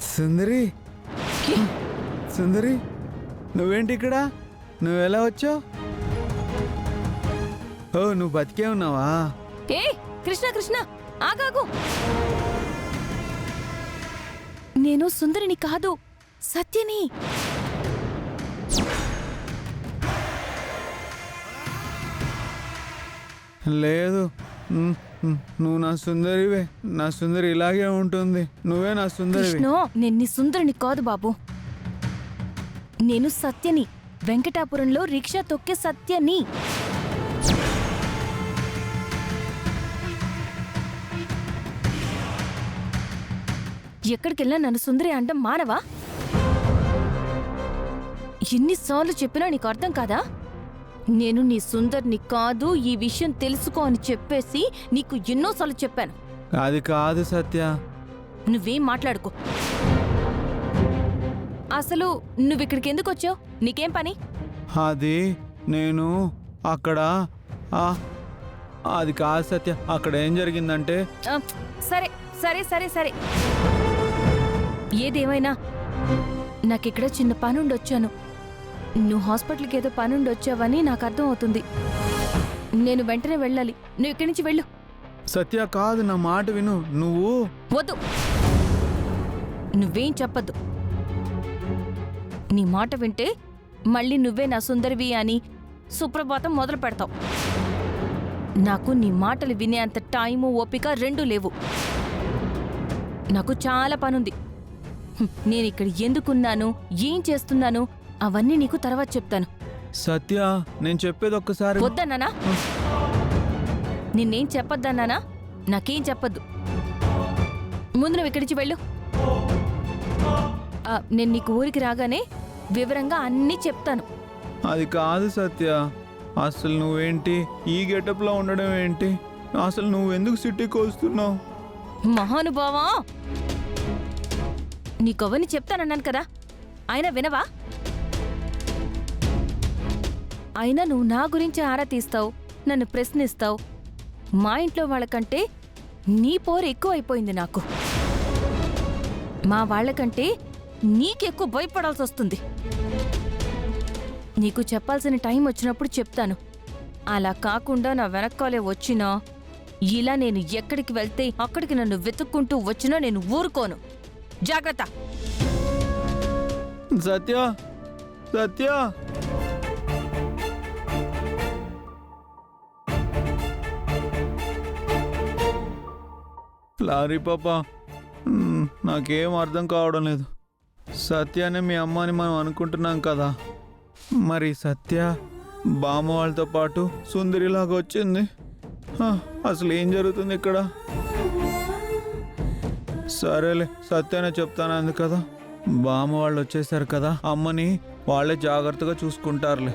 సుందరి, సుందరి, నువ్వేంటి ఇక్కడ? నువ్వు ఎలా వచ్చావు? ఓ, నువ్వు బతికే ఉన్నావా? ఏ కృష్ణ కృష్ణ ఆగాగు. నేను సుందరిని కాదు, సత్యని. లేదు, నువ్వు నా సుందరివే. నా సుందరి ఇలాగే ఉంటుంది. నువ్వే నా సుందరివి. కృష్ణ, నేను నీ సుందరిని కాదు బాబు. నేను సత్యని, వెంకటాపురంలో రిక్షా తొక్కే సత్యని. ఎక్కడికెళ్ళా నన్ను సుందరి అంటాం మానవా? ఎన్నిసార్లు చెప్పినా నీకు అర్థం కాదా? నేను నీ సుందర్ని కాదు, ఈ విషయం తెలుసుకో అని చెప్పేసి నీకు ఎన్నోసార్లు చెప్పాను. అది కాదు సత్య. నువ్వేం మాట్లాడుకో. అసలు నువ్విక్కడికి ఎందుకు వచ్చావు? నీకేం పని? అది నేను అక్కడ అది కాదు సత్య. అక్కడ ఏం జరిగిందంటే సరే సరే సరే సరే, ఏదేమైనా నాకిక్కడ చిన్న పనుండి వచ్చాను. నువ్వు హాస్పిటల్కి ఏదో పనుండి వచ్చావని నాకు అర్థం అవుతుంది. నేను వెంటనే వెళ్ళాలి. నువ్వు ఇక్కడి నుంచి వెళ్ళు. సత్య కాదు, నా మాట విను. నువ్వు వద్దు, నువ్వేం చెప్పద్దు. నీ మాట వింటే మళ్ళీ నువ్వే నా సుందరివి అని సుప్రభాతం మొదలు పెడతావు. నాకు నీ మాటలు వినే అంత టైము ఓపిక రెండూ లేవు. నాకు చాలా పనుంది. నేను ఇక్కడ ఎందుకున్నాను, ఏం చేస్తున్నాను అవన్నీ నీకు తర్వాత చెప్తాను. సత్య, నేను చెప్పేది ఒక్కసారి. వద్దన్నానా? నిన్నేం చెప్పొద్దన్నానా? నాకేం చెప్పొద్దు. ముందు నువ్వు ఇక్కడి నుంచి వెళ్ళు. నేను నీకు ఊరికి రాగానే వివరంగా అన్నీ చెప్తాను. అది కాదు సత్య. అసలు నువ్వేంటి ఈ గెటప్లో ఉండడం ఏంటి? అసలు నువ్వెందుకు సిటీకి వస్తున్నావు? మహానుభావా, నీకవని చెప్తానన్నాను కదా, అయినా వినవా? అయినా నువ్వు నా గురించి ఆరా తీస్తావు, నన్ను ప్రశ్నిస్తావు. మా ఇంట్లో వాళ్ళకంటే నీ పోరు ఎక్కువైపోయింది నాకు. మా వాళ్ళకంటే నీకెక్కువ భయపడాల్సి వస్తుంది. నీకు చెప్పాల్సిన టైం వచ్చినప్పుడు చెప్తాను. అలా కాకుండా నా వెనక్కాలే వచ్చినా, ఇలా నేను ఎక్కడికి వెళ్తే అక్కడికి నన్ను వెతుక్కుంటూ వచ్చినా నేను ఊరుకోను. జాగ్రత్త. సత్య, సత్య. లారీ పాప, నాకేం అర్థం కావడం లేదు. సత్య అనే మీ అమ్మ అని మనం అనుకుంటున్నాం కదా, మరి సత్య బామ్మ వాళ్ళతో పాటు సుందరిలాగా వచ్చింది. అసలు ఏం జరుగుతుంది ఇక్కడ? సరేలే, సత్యనే చెప్తాను అంది కదా. బామ్మ వాళ్ళు వచ్చేసారు కదా, అమ్మని వాళ్ళే జాగ్రత్తగా చూసుకుంటారులే.